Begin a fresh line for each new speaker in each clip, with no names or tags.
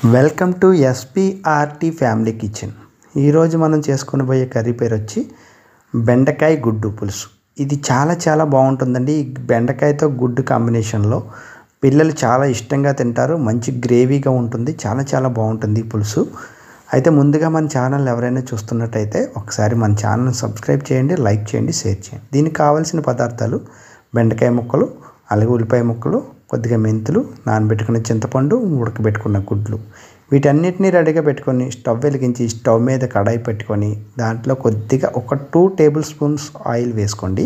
Welcome to SPRT family kitchen. ఈరోజు మనం చేసుకునిపోయే curry పేరు వచ్చి బెండకాయ గుడ్డు పులుసు. ఇది చాలా బాగుంటుందండి. ఈ బెండకాయతో గుడ్డు కాంబినేషన్లో పిల్లలు చాలా ఇష్టంగా తింటారు. మంచి గ్రేవీగా ఉంటుంది. చాలా బాగుంటుంది ఈ పులుసు. అయితే ముందుగా మన ఛానల్ ఎవరైనా చూస్తున్నట్టయితే ఒకసారి మన ఛానల్ సబ్స్క్రైబ్ చేయండి, లైక్ చేయండి, షేర్ చేయండి. దీనికి కావాల్సిన పదార్థాలు బెండకాయ ముక్కలు, అలాగే ఉల్లిపాయ ముక్కలు, కొద్దిగా మెంతులు, నానబెట్టుకున్న చింతపండు, ఉడకబెట్టుకున్న గుడ్లు. వీటన్నిటిని రెడీగా పెట్టుకొని స్టవ్ వెలిగించి స్టవ్ మీద కడాయి పెట్టుకొని దాంట్లో కొద్దిగా ఒక 2 టేబుల్ స్పూన్స్ ఆయిల్ వేసుకోండి.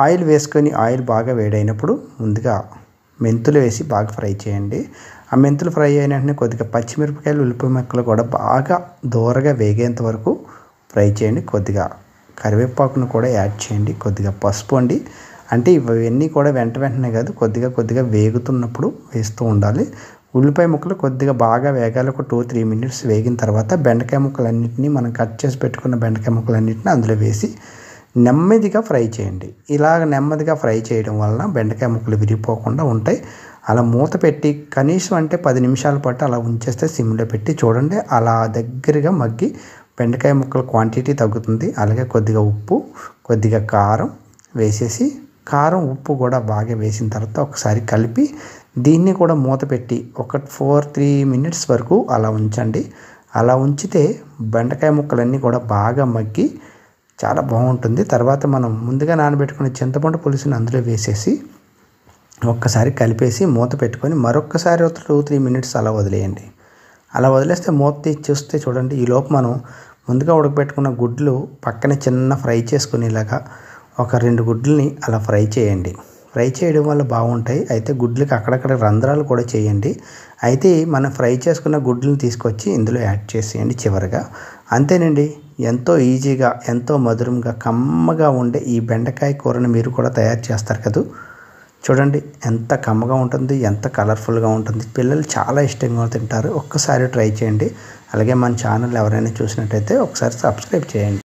ఆయిల్ వేసుకొని ఆయిల్ బాగా వేడైనప్పుడు ముందుగా మెంతులు వేసి బాగా ఫ్రై చేయండి. ఆ మెంతులు ఫ్రై అయిన వెంటనే కొద్దిగా పచ్చిమిరపకాయలు, ఉల్లిపాయ ముక్కలు కూడా బాగా దూరగా వేగేంత వరకు ఫ్రై చేయండి. కొద్దిగా కరివేపాకును కూడా యాడ్ చేయండి. కొద్దిగా పసుపు అండి. అంటే ఇవన్నీ కూడా వెంటనే కాదు, కొద్దిగా వేగుతున్నప్పుడు వేస్తూ ఉండాలి. ఉల్లిపాయ ముక్కలు కొద్దిగా బాగా వేగాలి. ఒక 2-3 మినిట్స్ వేగిన తర్వాత బెండకాయ ముక్కలన్నింటినీ మనం కట్ చేసి పెట్టుకున్న బెండకాయ ముక్కలన్నింటినీ అందులో వేసి నెమ్మదిగా ఫ్రై చేయండి. ఇలాగ నెమ్మదిగా ఫ్రై చేయడం వలన బెండకాయ ముక్కలు విరిగిపోకుండా ఉంటాయి. అలా మూత పెట్టి కనీసం అంటే 10 నిమిషాల పాటు అలా ఉంచేస్తే సిమ్లో పెట్టి చూడండి. అలా దగ్గరగా మగ్గి బెండకాయ ముక్కల క్వాంటిటీ తగ్గుతుంది. అలాగే కొద్దిగా ఉప్పు, కొద్దిగా కారం వేసేసి, కారం ఉప్పు కూడా బాగా వేసిన తర్వాత ఒకసారి కలిపి దీన్ని కూడా మూత పెట్టి ఒక 4-3 మినిట్స్ వరకు అలా ఉంచండి. అలా ఉంచితే బెండకాయ ముక్కలన్నీ కూడా బాగా మగ్గి చాలా బాగుంటుంది. తర్వాత మనం ముందుగా నానబెట్టుకున్న చింతపండు పులుసుని అందులో వేసేసి ఒక్కసారి కలిపేసి మూత పెట్టుకొని మరొక్కసారి 2-3 మినిట్స్ అలా వదిలేయండి. అలా వదిలేస్తే మూత తీసి చూస్తే చూడండి, ఈలోపు మనం ముందుగా ఉడకబెట్టుకున్న గుడ్లు పక్కన చిన్న ఫ్రై చేసుకుని ఇలాగా ఒక 2 గుడ్లని అలా ఫ్రై చేయండి. ఫ్రై చేయడం వల్ల బాగుంటాయి. అయితే గుడ్లకి అక్కడక్కడ రంధ్రాలు కూడా చేయండి. అయితే మనం ఫ్రై చేసుకున్న గుడ్లను తీసుకొచ్చి ఇందులో యాడ్ చేసేయండి చివరిగా. అంతేనండి. ఎంతో ఈజీగా, ఎంతో మధురంగా, కమ్మగా ఉండే ఈ బెండకాయ కూరని మీరు కూడా తయారు చేస్తారు కదా. చూడండి ఎంత కమ్మగా ఉంటుంది, ఎంత కలర్ఫుల్గా ఉంటుంది. పిల్లలు చాలా ఇష్టంగా తింటారు. ఒక్కసారి ట్రై చేయండి. అలాగే మన ఛానల్ ఎవరైనా చూసినట్టయితే ఒకసారి సబ్స్క్రైబ్ చేయండి.